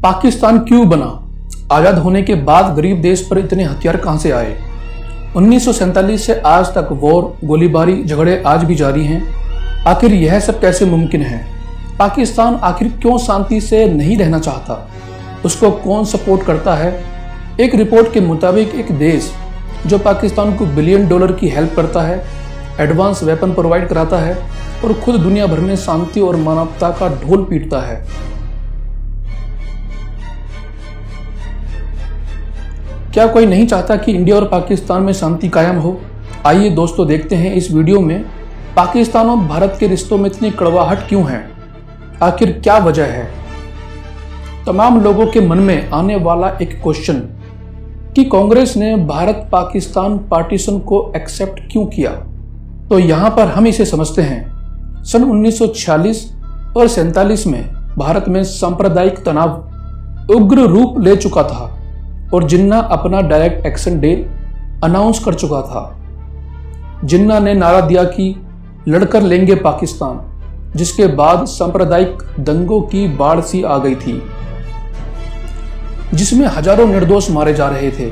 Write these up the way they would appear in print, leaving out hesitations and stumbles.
पाकिस्तान क्यों बना? आज़ाद होने के बाद गरीब देश पर इतने हथियार कहां से आए? 1947 से आज तक वॉर, गोलीबारी, झगड़े आज भी जारी हैं। आखिर यह सब कैसे मुमकिन है? पाकिस्तान आखिर क्यों शांति से नहीं रहना चाहता? उसको कौन सपोर्ट करता है? एक रिपोर्ट के मुताबिक एक देश जो पाकिस्तान को बिलियन डॉलर की हेल्प करता है, एडवांस वेपन प्रोवाइड कराता है और खुद दुनिया भर में शांति और मानवता का ढोल पीटता है। क्या कोई नहीं चाहता कि इंडिया और पाकिस्तान में शांति कायम हो? आइए दोस्तों, देखते हैं इस वीडियो में पाकिस्तान और भारत के रिश्तों में इतनी कड़वाहट क्यों है, आखिर क्या वजह है। तमाम लोगों के मन में आने वाला एक क्वेश्चन कि कांग्रेस ने भारत पाकिस्तान पार्टीशन को एक्सेप्ट क्यों किया, तो यहां पर हम इसे समझते हैं। सन 1946 और 47 में भारत में सांप्रदायिक तनाव उग्र रूप ले चुका था और जिन्ना अपना डायरेक्ट एक्शन डे अनाउंस कर चुका था। जिन्ना ने नारा दिया कि लड़कर लेंगे पाकिस्तान, जिसके बाद सांप्रदायिक दंगों की बाढ़ सी आ गई थी, जिसमें हजारों निर्दोष मारे जा रहे थे।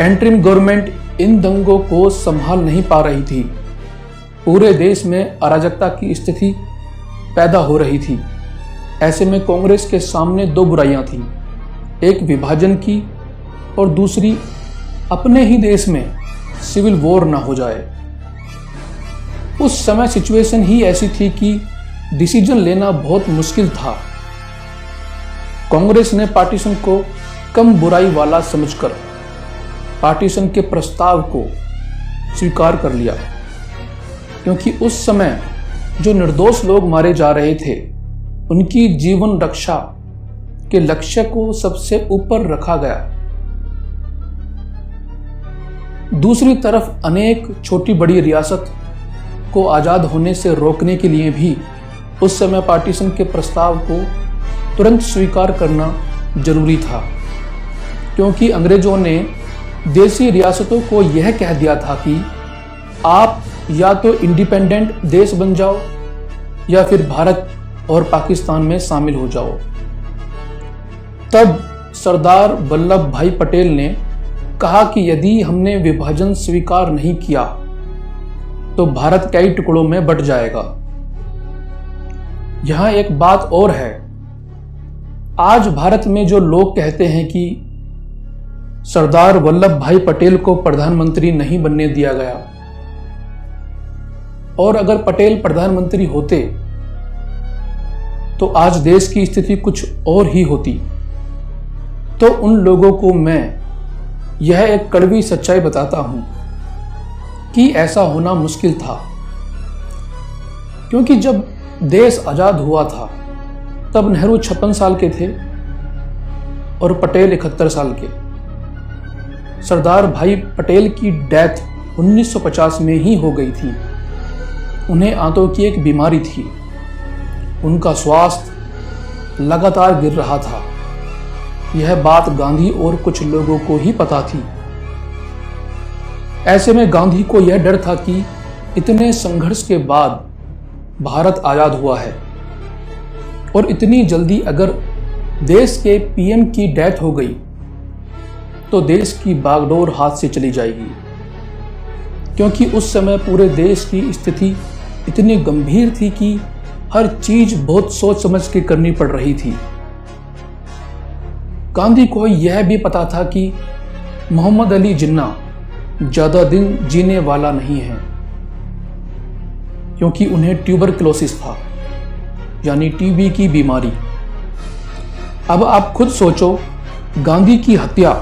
एंट्रीम गवर्नमेंट इन दंगों को संभाल नहीं पा रही थी। पूरे देश में अराजकता की स्थिति पैदा हो रही थी। ऐसे में कांग्रेस के सामने दो बुराइयां थीं, एक विभाजन की और दूसरी अपने ही देश में सिविल वॉर ना हो जाए। उस समय सिचुएशन ही ऐसी थी कि डिसीजन लेना बहुत मुश्किल था। कांग्रेस ने पार्टीशन को कम बुराई वाला समझकर पार्टीशन के प्रस्ताव को स्वीकार कर लिया, क्योंकि उस समय जो निर्दोष लोग मारे जा रहे थे उनकी जीवन रक्षा के लक्ष्य को सबसे ऊपर रखा गया। दूसरी तरफ अनेक छोटी बड़ी रियासत को आज़ाद होने से रोकने के लिए भी उस समय पार्टीशन के प्रस्ताव को तुरंत स्वीकार करना जरूरी था, क्योंकि अंग्रेजों ने देसी रियासतों को यह कह दिया था कि आप या तो इंडिपेंडेंट देश बन जाओ या फिर भारत और पाकिस्तान में शामिल हो जाओ। तब सरदार वल्लभ भाई पटेल ने कहा कि यदि हमने विभाजन स्वीकार नहीं किया तो भारत कई टुकड़ों में बंट जाएगा। यहां एक बात और है, आज भारत में जो लोग कहते हैं कि सरदार वल्लभ भाई पटेल को प्रधानमंत्री नहीं बनने दिया गया और अगर पटेल प्रधानमंत्री होते तो आज देश की स्थिति कुछ और ही होती, तो उन लोगों को मैं यह एक कड़वी सच्चाई बताता हूं कि ऐसा होना मुश्किल था, क्योंकि जब देश आजाद हुआ था तब नेहरू 56 साल के थे और पटेल 71 साल के। सरदार भाई पटेल की डेथ 1950 में ही हो गई थी। उन्हें आंतों की एक बीमारी थी। उनका स्वास्थ्य लगातार गिर रहा था। यह बात गांधी और कुछ लोगों को ही पता थी। ऐसे में गांधी को यह डर था कि इतने संघर्ष के बाद भारत आजाद हुआ है और इतनी जल्दी अगर देश के पीएम की डेथ हो गई तो देश की बागडोर हाथ से चली जाएगी, क्योंकि उस समय पूरे देश की स्थिति इतनी गंभीर थी कि हर चीज बहुत सोच समझ के करनी पड़ रही थी। गांधी को यह भी पता था कि मोहम्मद अली जिन्ना ज्यादा दिन जीने वाला नहीं है, क्योंकि उन्हें ट्यूबरकुलोसिस था, यानी टीबी की बीमारी। अब आप खुद सोचो, गांधी की हत्या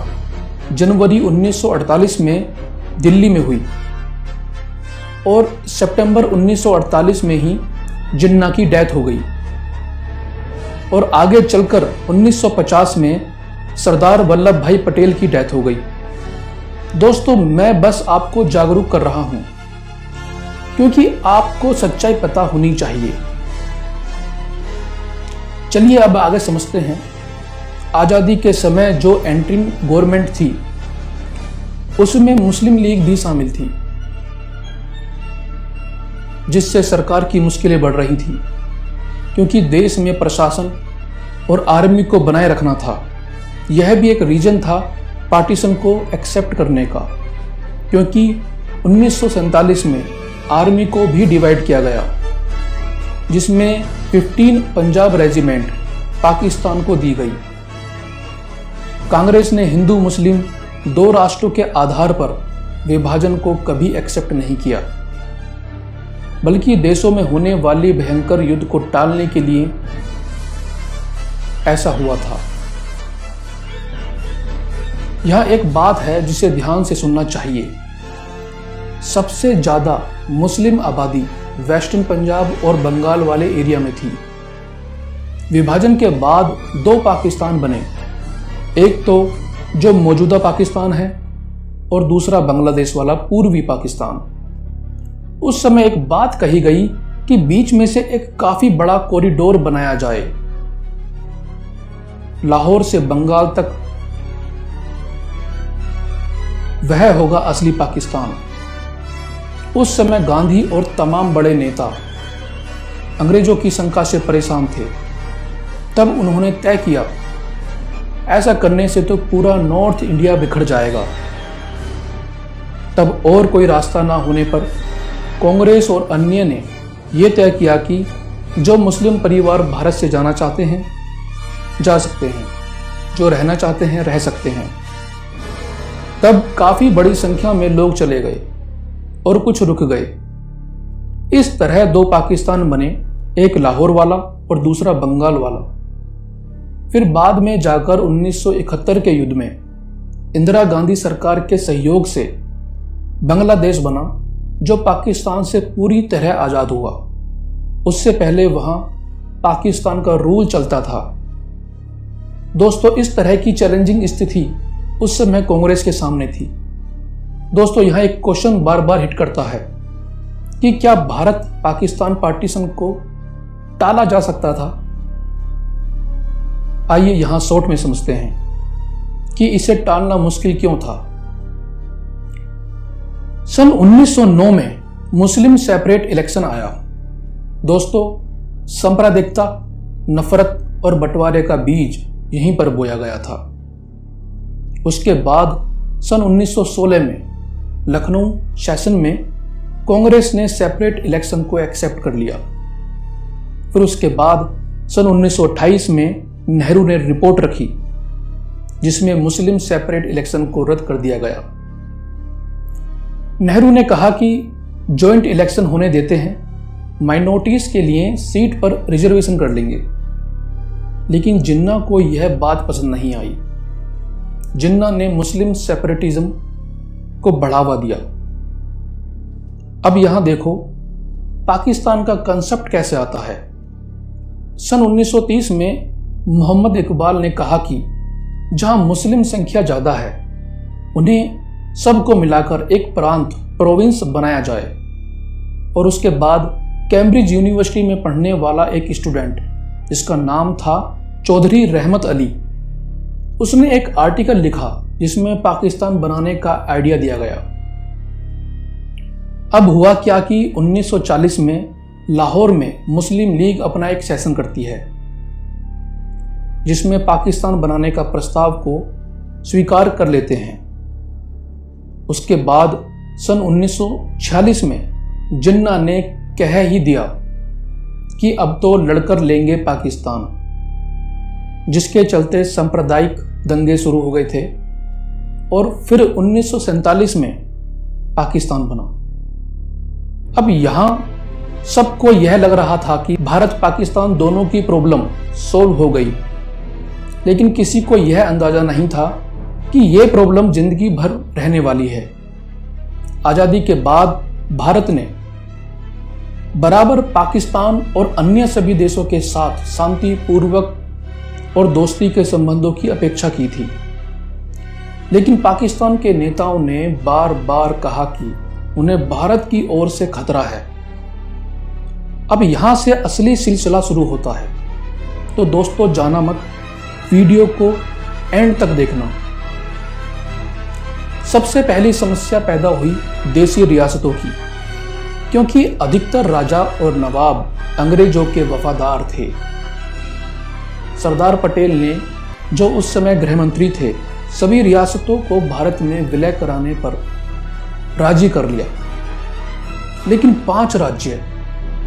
जनवरी 1948 में दिल्ली में हुई और सितंबर 1948 में ही जिन्ना की डेथ हो गई और आगे चलकर 1950 में सरदार वल्लभ भाई पटेल की डेथ हो गई। दोस्तों, मैं बस आपको जागरूक कर रहा हूं, क्योंकि आपको सच्चाई पता होनी चाहिए। चलिए अब आगे समझते हैं। आजादी के समय जो एंट्रीम गवर्नमेंट थी उसमें मुस्लिम लीग भी शामिल थी, जिससे सरकार की मुश्किलें बढ़ रही थी, क्योंकि देश में प्रशासन और आर्मी को बनाए रखना था। यह भी एक रीजन था पार्टीशन को एक्सेप्ट करने का, क्योंकि 1947 में आर्मी को भी डिवाइड किया गया, जिसमें 15 पंजाब रेजिमेंट पाकिस्तान को दी गई। कांग्रेस ने हिंदू मुस्लिम दो राष्ट्रों के आधार पर विभाजन को कभी एक्सेप्ट नहीं किया, बल्कि देशों में होने वाली भयंकर युद्ध को टालने के लिए ऐसा हुआ था। यह एक बात है जिसे ध्यान से सुनना चाहिए। सबसे ज्यादा मुस्लिम आबादी वेस्टर्न पंजाब और बंगाल वाले एरिया में थी। विभाजन के बाद दो पाकिस्तान बने, एक तो जो मौजूदा पाकिस्तान है और दूसरा बांग्लादेश वाला पूर्वी पाकिस्तान। उस समय एक बात कही गई कि बीच में से एक काफी बड़ा कॉरिडोर बनाया जाए, लाहौर से बंगाल तक, वह होगा असली पाकिस्तान। उस समय गांधी और तमाम बड़े नेता अंग्रेजों की शंका से परेशान थे। तब उन्होंने तय किया, ऐसा करने से तो पूरा नॉर्थ इंडिया बिखर जाएगा। तब और कोई रास्ता ना होने पर कांग्रेस और अन्य ने यह तय किया कि जो मुस्लिम परिवार भारत से जाना चाहते हैं जा सकते हैं, जो रहना चाहते हैं रह सकते हैं। तब काफी बड़ी संख्या में लोग चले गए और कुछ रुक गए। इस तरह दो पाकिस्तान बने, एक लाहौर वाला और दूसरा बंगाल वाला। फिर बाद में जाकर 1971 के युद्ध में इंदिरा गांधी सरकार के सहयोग से बांग्लादेश बना, जो पाकिस्तान से पूरी तरह आजाद हुआ। उससे पहले वहां पाकिस्तान का रूल चलता था। दोस्तों, इस तरह की चैलेंजिंग स्थिति उस समय कांग्रेस के सामने थी। दोस्तों, यहां एक क्वेश्चन बार बार हिट करता है कि क्या भारत पाकिस्तान पार्टीशन को टाला जा सकता था? आइए यहां शॉर्ट में समझते हैं कि इसे टालना मुश्किल क्यों था। सन 1909 में मुस्लिम सेपरेट इलेक्शन आया। दोस्तों, सांप्रदायिकता, नफरत और बंटवारे का बीज यहीं पर बोया गया था। उसके बाद सन 1916 में लखनऊ सेशन में कांग्रेस ने सेपरेट इलेक्शन को एक्सेप्ट कर लिया। फिर उसके बाद सन 1928 में नेहरू ने रिपोर्ट रखी, जिसमें मुस्लिम सेपरेट इलेक्शन को रद्द कर दिया गया। नेहरू ने कहा कि जॉइंट इलेक्शन होने देते हैं, माइनॉरिटीज के लिए सीट पर रिजर्वेशन कर लेंगे। लेकिन जिन्ना को यह बात पसंद नहीं आई। जिन्ना ने मुस्लिम सेपरेटिज्म को बढ़ावा दिया। अब यहां देखो पाकिस्तान का कंसेप्ट कैसे आता है। सन 1930 में मोहम्मद इकबाल ने कहा कि जहां मुस्लिम संख्या ज्यादा है, उन्हें सबको मिलाकर एक प्रांत, प्रोविंस बनाया जाए। और उसके बाद कैम्ब्रिज यूनिवर्सिटी में पढ़ने वाला एक स्टूडेंट, जिसका नाम था चौधरी रहमत अली, उसने एक आर्टिकल लिखा जिसमें पाकिस्तान बनाने का आइडिया दिया गया। अब हुआ क्या कि 1940 में लाहौर में मुस्लिम लीग अपना एक सेशन करती है, जिसमें पाकिस्तान बनाने का प्रस्ताव को स्वीकार कर लेते हैं। उसके बाद सन 1946 में जिन्ना ने कह ही दिया कि अब तो लड़कर लेंगे पाकिस्तान, जिसके चलते सांप्रदायिक दंगे शुरू हो गए थे और फिर 1947 में पाकिस्तान बना। अब यहां सबको यह लग रहा था कि भारत पाकिस्तान दोनों की प्रॉब्लम सॉल्व हो गई, लेकिन किसी को यह अंदाजा नहीं था कि यह प्रॉब्लम जिंदगी भर रहने वाली है। आजादी के बाद भारत ने बराबर पाकिस्तान और अन्य सभी देशों के साथ शांतिपूर्वक और दोस्ती के संबंधों की अपेक्षा की थी। लेकिन पाकिस्तान के नेताओं ने बार बार कहा कि उन्हें भारत की ओर से खतरा है। अब यहां से असली सिलसिला शुरू होता है। तो दोस्तों, जाना मत, वीडियो को एंड तक देखना। सबसे पहली समस्या पैदा हुई देसी रियासतों की, क्योंकि अधिकतर राजा और नवाब अंग्रेजों के वफादार थे। सरदार पटेल ने, जो उस समय गृह मंत्री थे, सभी रियासतों को भारत में विलय कराने पर राजी कर लिया। लेकिन 5 राज्य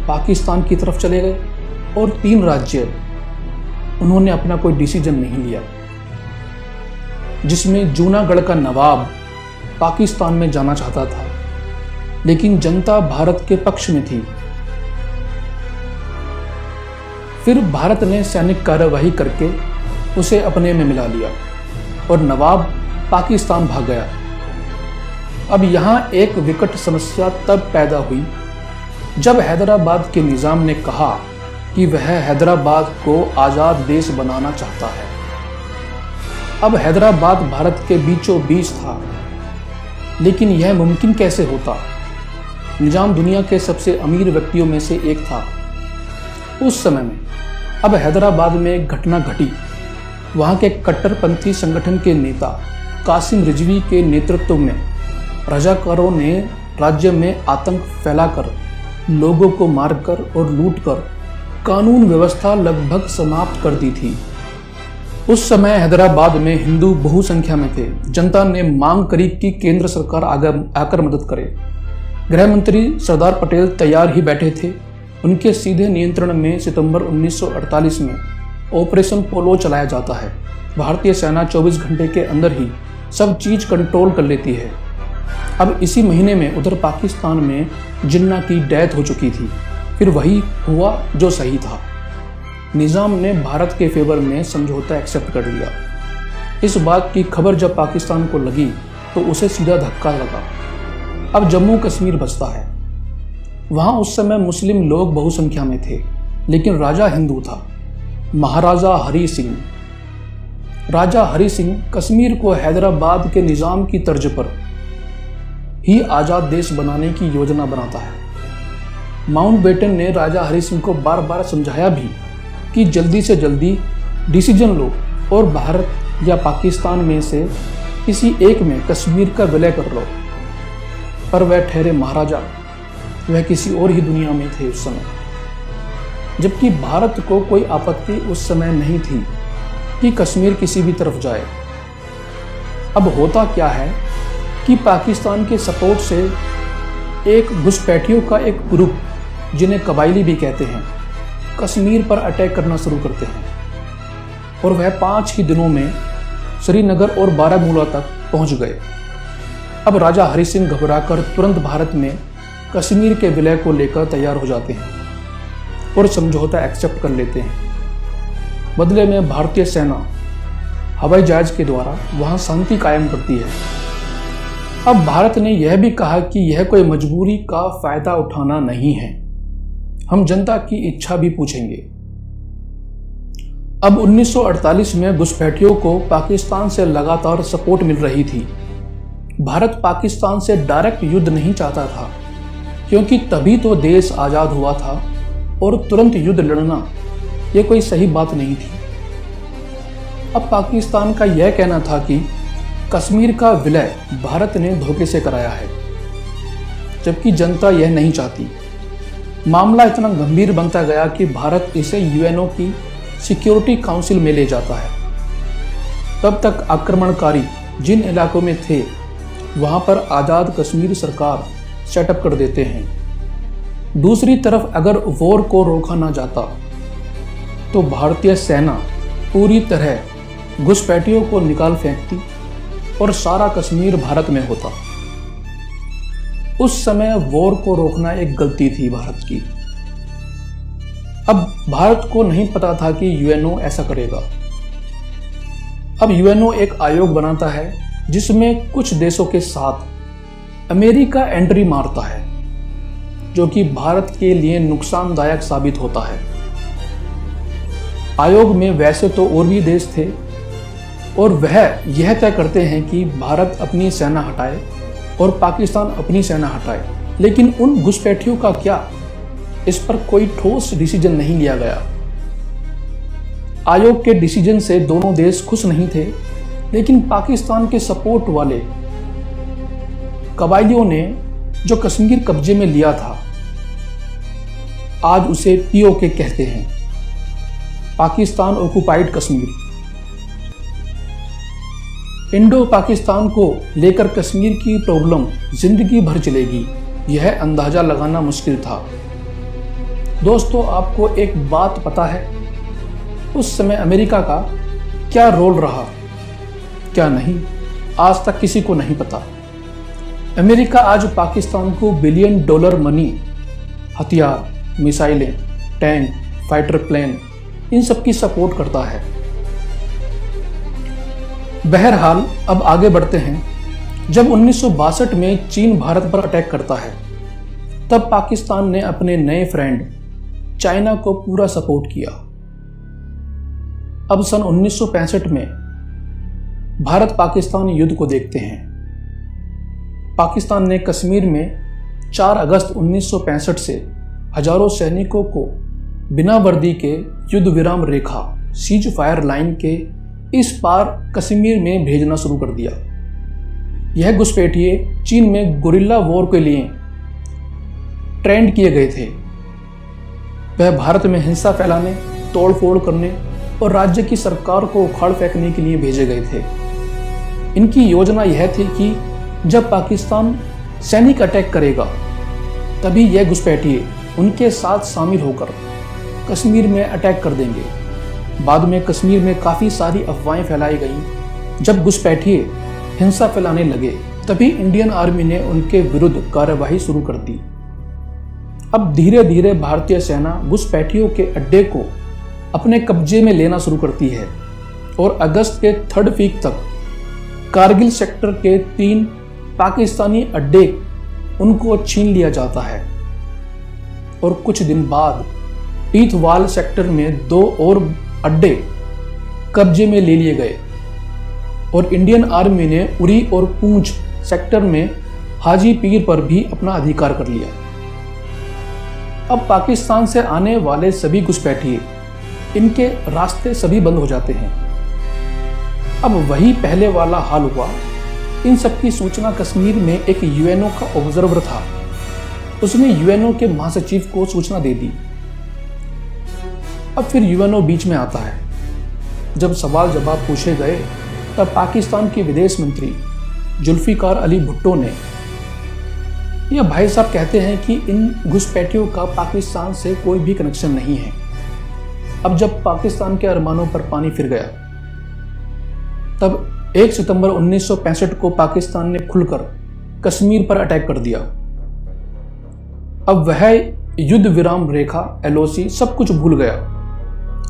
पाकिस्तान की तरफ चले गए और 3 राज्य उन्होंने अपना कोई डिसीजन नहीं लिया, जिसमें जूनागढ़ का नवाब पाकिस्तान में जाना चाहता था, लेकिन जनता भारत के पक्ष में थी। फिर भारत ने सैनिक कार्यवाही करके उसे अपने में मिला लिया और नवाब पाकिस्तान भाग गया। अब यहां एक विकट समस्या तब पैदा हुई जब हैदराबाद के निजाम ने कहा कि वह हैदराबाद को आजाद देश बनाना चाहता है। अब हैदराबाद भारत के बीचों बीच था, लेकिन यह मुमकिन कैसे होता? निजाम दुनिया के सबसे अमीर व्यक्तियों में से एक था उस समय में। अब हैदराबाद में एक घटना घटी। वहां के कट्टरपंथी संगठन के नेता कासिम रिजवी के नेतृत्व में रजाकारों ने राज्य में आतंक फैलाकर लोगों को मारकर और लूटकर कानून व्यवस्था लगभग समाप्त कर दी थी। उस समय हैदराबाद में हिंदू बहुसंख्या में थे। जनता ने मांग करी कि केंद्र सरकार आकर मदद करे। गृह मंत्री सरदार पटेल तैयार ही बैठे थे। उनके सीधे नियंत्रण में सितंबर 1948 में ऑपरेशन पोलो चलाया जाता है। भारतीय सेना 24 घंटे के अंदर ही सब चीज कंट्रोल कर लेती है। अब इसी महीने में उधर पाकिस्तान में जिन्ना की डेथ हो चुकी थी। फिर वही हुआ जो सही था। निजाम ने भारत के फेवर में समझौता एक्सेप्ट कर लिया। इस बात की खबर जब पाकिस्तान को लगी तो उसे सीधा धक्का लगा। अब जम्मू कश्मीर बसता है। वहां उस समय मुस्लिम लोग बहुसंख्या में थे, लेकिन राजा हिंदू था, महाराजा हरि सिंह। राजा हरि सिंह कश्मीर को हैदराबाद के निजाम की तर्ज पर ही आजाद देश बनाने की योजना बनाता है। माउंटबेटन ने राजा हरि सिंह को बार बार समझाया भी कि जल्दी से जल्दी डिसीजन लो और भारत या पाकिस्तान में से किसी एक में कश्मीर का विलय कर लो, पर वह ठहरे महाराजा। वह किसी और ही दुनिया में थे उस समय, जबकि भारत को कोई आपत्ति उस समय नहीं थी कि कश्मीर किसी भी तरफ जाए। अब होता क्या है कि पाकिस्तान के सपोर्ट से एक घुसपैठियों का एक ग्रुप, जिन्हें कबायली भी कहते हैं, कश्मीर पर अटैक करना शुरू करते हैं और वह 5 ही दिनों में श्रीनगर और बारामूला तक पहुंच गए। अब राजा हरि सिंह घबराकर तुरंत भारत में कश्मीर के विलय को लेकर तैयार हो जाते हैं और समझौता एक्सेप्ट कर लेते हैं। बदले में भारतीय सेना हवाई जहाज के द्वारा वहां शांति कायम करती है। अब भारत ने यह भी कहा कि यह कोई मजबूरी का फायदा उठाना नहीं है, हम जनता की इच्छा भी पूछेंगे। अब 1948 में घुसपैठियों को पाकिस्तान से लगातार सपोर्ट मिल रही थी। भारत पाकिस्तान से डायरेक्ट युद्ध नहीं चाहता था, क्योंकि तभी तो देश आजाद हुआ था और तुरंत युद्ध लड़ना यह कोई सही बात नहीं थी। अब पाकिस्तान का यह कहना था कि कश्मीर का विलय भारत ने धोखे से कराया है, जबकि जनता यह नहीं चाहती। मामला इतना गंभीर बनता गया कि भारत इसे यूएनओ की सिक्योरिटी काउंसिल में ले जाता है। तब तक आक्रमणकारी जिन इलाकों में थे वहां पर आज़ाद कश्मीर सरकार सेटअप कर देते हैं। दूसरी तरफ अगर वॉर को रोका ना जाता तो भारतीय सेना पूरी तरह घुसपैठियों को निकाल फेंकती और सारा कश्मीर भारत में होता। उस समय वॉर को रोकना एक गलती थी भारत की। अब भारत को नहीं पता था कि यूएनओ ऐसा करेगा। अब यूएनओ एक आयोग बनाता है जिसमें कुछ देशों के साथ अमेरिका एंट्री मारता है, जो कि भारत के लिए नुकसानदायक साबित होता है। आयोग में वैसे तो और भी देश थे और वह यह तय करते हैं कि भारत अपनी सेना हटाए और पाकिस्तान अपनी सेना हटाए, लेकिन उन घुसपैठियों का क्या, इस पर कोई ठोस डिसीजन नहीं लिया गया। आयोग के डिसीजन से दोनों देश खुश नहीं थे, लेकिन पाकिस्तान के सपोर्ट वाले कबायलियों ने जो कश्मीर कब्जे में लिया था, आज उसे पीओके कहते हैं, पाकिस्तान ऑक्युपाइड कश्मीर। इंडो पाकिस्तान को लेकर कश्मीर की प्रॉब्लम जिंदगी भर चलेगी, यह अंदाजा लगाना मुश्किल था। दोस्तों, आपको एक बात पता है, उस समय अमेरिका का क्या रोल रहा? क्या नहीं, आज तक किसी को नहीं पता। अमेरिका आज पाकिस्तान को बिलियन डॉलर मनी, हथियार, मिसाइलें, टैंक, फाइटर प्लेन, इन सब की सपोर्ट करता है। बहरहाल अब आगे बढ़ते हैं। जब 1962 में चीन भारत पर अटैक करता है, तब पाकिस्तान ने अपने नए फ्रेंड चाइना को पूरा सपोर्ट किया। अब सन 1965 में भारत पाकिस्तान युद्ध को देखते हैं। पाकिस्तान ने कश्मीर में 4 अगस्त 1965 से हजारों सैनिकों को बिना वर्दी के युद्ध विराम रेखा सीज फायर लाइन के इस पार कश्मीर में भेजना शुरू कर दिया। यह घुसपैठिए चीन में गुरिल्ला वॉर के लिए ट्रेंड किए गए थे। वह भारत में हिंसा फैलाने, तोड़फोड़ करने और राज्य की सरकार को उखाड़ फेंकने के लिए भेजे गए थे। इनकी योजना यह थी कि जब पाकिस्तान सैनिक अटैक करेगा, तभी यह घुसपैठिए उनके साथ शामिल होकर कश्मीर में अटैक कर देंगे। बाद में कश्मीर में काफ़ी सारी अफवाहें फैलाई गईं। जब घुसपैठिए हिंसा फैलाने लगे, तभी इंडियन आर्मी ने उनके विरुद्ध कार्रवाई शुरू कर दी। अब धीरे धीरे भारतीय सेना घुसपैठियों के अड्डे को अपने कब्जे में लेना शुरू करती है और अगस्त के 3rd वीक तक कारगिल सेक्टर के 3 पाकिस्तानी अड्डे उनको छीन लिया जाता है और कुछ दिन बाद पीथवाल सेक्टर में 2 और अड्डे कब्जे में ले लिए गए और इंडियन आर्मी ने उरी और पूंछ सेक्टर में हाजी पीर पर भी अपना अधिकार कर लिया। अब पाकिस्तान से आने वाले सभी घुसपैठिए, इनके रास्ते सभी बंद हो जाते हैं। अब वही पहले वाला हाल हुआ। इन सब की सूचना कश्मीर में एक यूएनओ का ऑब्जर्वर था, उसने यूएनओ के महासचिव को सूचना दे दी। अब फिर यूएनओ बीच में आता है। जब सवाल जवाब पूछे गए, तब पाकिस्तान के विदेश मंत्री जुल्फिकार अली भुट्टो ने, यह भाई साहब कहते हैं कि इन घुसपैठियों का पाकिस्तान से कोई भी कनेक्शन नहीं है। अब जब पाकिस्तान के अरमानों पर पानी फिर गया, तब 1 सितंबर 1965 को पाकिस्तान ने खुलकर कश्मीर पर अटैक कर दिया। अब वह युद्ध विराम रेखा, LOC सब कुछ भूल गया।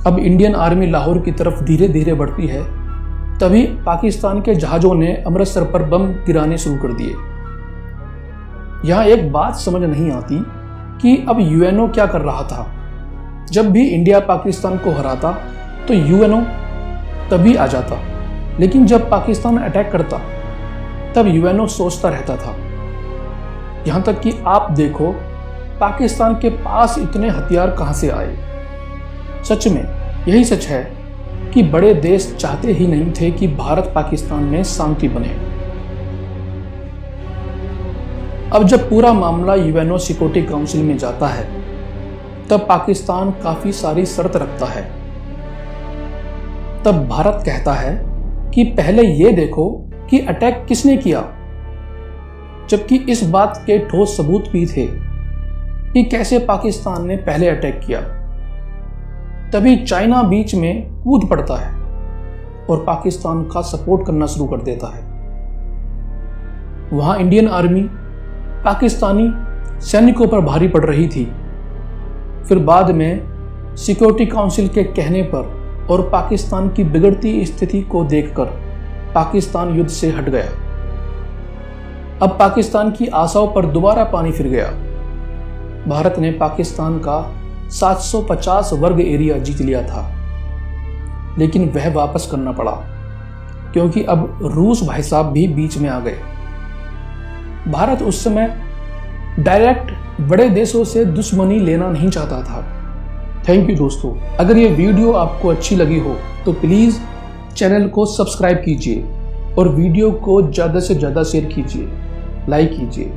अब इंडियन आर्मी लाहौर की तरफ धीरे धीरे बढ़ती है। तभी पाकिस्तान के जहाज़ों ने अमृतसर पर बम गिराने शुरू कर दिए। यहाँ एक बात समझ नहीं आती कि अब यूएनओ क्या कर रहा था। जब भी इंडिया पाकिस्तान को हराता तो यूएनओ तभी आ जाता, लेकिन जब पाकिस्तान अटैक करता तब यूएनओ सोचता रहता था। यहाँ तक कि आप देखो, पाकिस्तान के पास इतने हथियार कहाँ से आए। सच में यही सच है कि बड़े देश चाहते ही नहीं थे कि भारत पाकिस्तान में शांति बने। अब जब पूरा मामला यूएनओ सिक्योरिटी काउंसिल में जाता है, तब पाकिस्तान काफी सारी शर्त रखता है। तब भारत कहता है कि पहले ये देखो कि अटैक किसने किया, जबकि इस बात के ठोस सबूत भी थे कि कैसे पाकिस्तान ने पहले अटैक किया। तभी चाइना बीच में कूद पड़ता है और पाकिस्तान का सपोर्ट करना शुरू कर देता है। वहां इंडियन आर्मी पाकिस्तानी सैनिकों पर भारी पड़ रही थी। फिर बाद में सिक्योरिटी काउंसिल के कहने पर और पाकिस्तान की बिगड़ती स्थिति को देखकर पाकिस्तान युद्ध से हट गया। अब पाकिस्तान की आशाओं पर दोबारा पानी फिर गया। भारत ने पाकिस्तान का 750 वर्ग एरिया जीत लिया था, लेकिन वह वापस करना पड़ा क्योंकि अब रूस भाई साहब भी बीच में आ गए। भारत उस समय डायरेक्ट बड़े देशों से दुश्मनी लेना नहीं चाहता था। थैंक यू दोस्तों। अगर ये वीडियो आपको अच्छी लगी हो तो प्लीज़ चैनल को सब्सक्राइब कीजिए और वीडियो को ज़्यादा से ज़्यादा शेयर कीजिए, लाइक कीजिए।